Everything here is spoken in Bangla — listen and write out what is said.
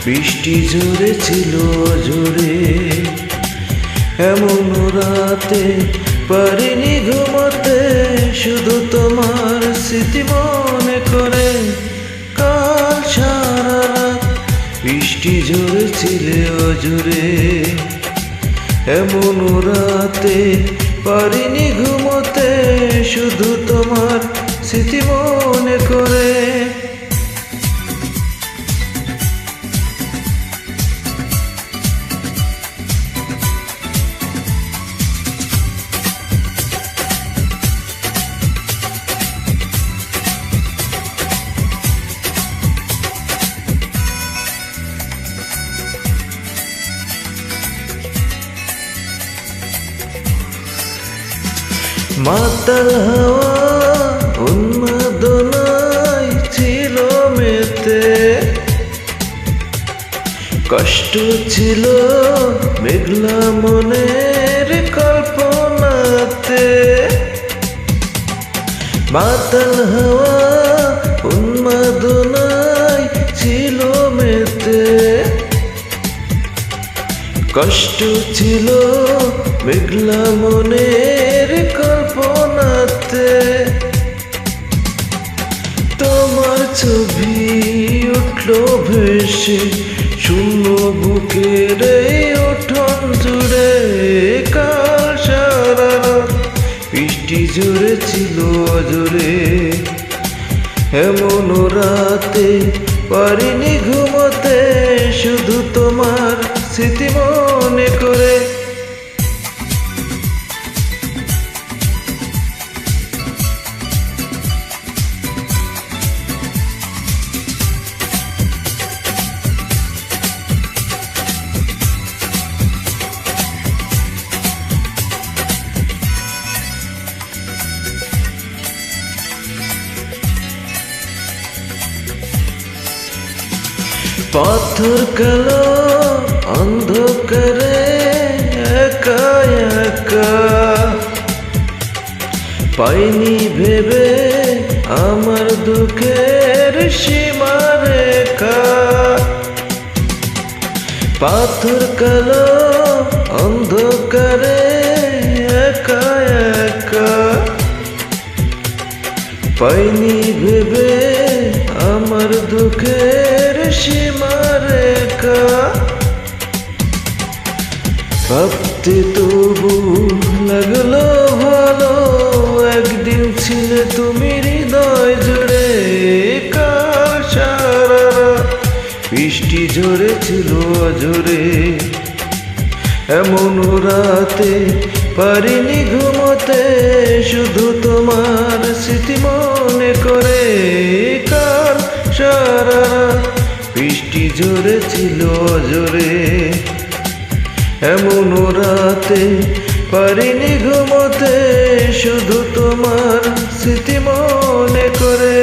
বৃষ্টি ঝরেছিল জোরে, এমন রাতে পারিনি ঘুমাতে, শুধু তোমার স্মৃতি মনে করে। কাল সারা রাত বৃষ্টি ঝরেছিল জোরে, এমন রাতে পারিনি ঘুমোতে, শুধু তোমার স্মৃতি মনে করে। মাতাল হাওয়া উন্মাদনায় ছিল মেতে, কষ্ট ছিল মেঘলা মনের কল্পনাতে। মাতাল হাওয়া উন্মাদনায় ছিল মেতে, কষ্ট ছিল মেঘলা মনের কল্পনাতে। তোমার ছবি উঠলো ভেসে শূন্য বুকের এই উঠোন জুড়ে। কাল সারা রাত বৃষ্টি ঝরেছিল জোরে, এমন রাতে পারিনি ঘুমোতে, শুধু তোমার স্মৃতি মনে করে। পাথর কালো অন্ধকারে একা একা, পাইনি ভেবে আমার দুঃখের সীমারেখা। পাথর কালো অন্ধকারে একা একা, পাইনি ভেবে আমার দুঃখের সীমারেখা। ভাবতে তবু লাগলো ভালো, একদিন ছিলে তুমি হৃদয় জুড়ে। কাল সারা রাত বৃষ্টি ঝরেছিল জোরে, এমন রাতে পারিনি ঘুমোতে, শুধু তোমার স্মৃতি মনে করে। কাল সারা রাত বৃষ্টি ঝরেছিল জোরে, এমন রাতে পারিনি ঘুমোতে, শুধু তোমার স্মৃতি মনে করে।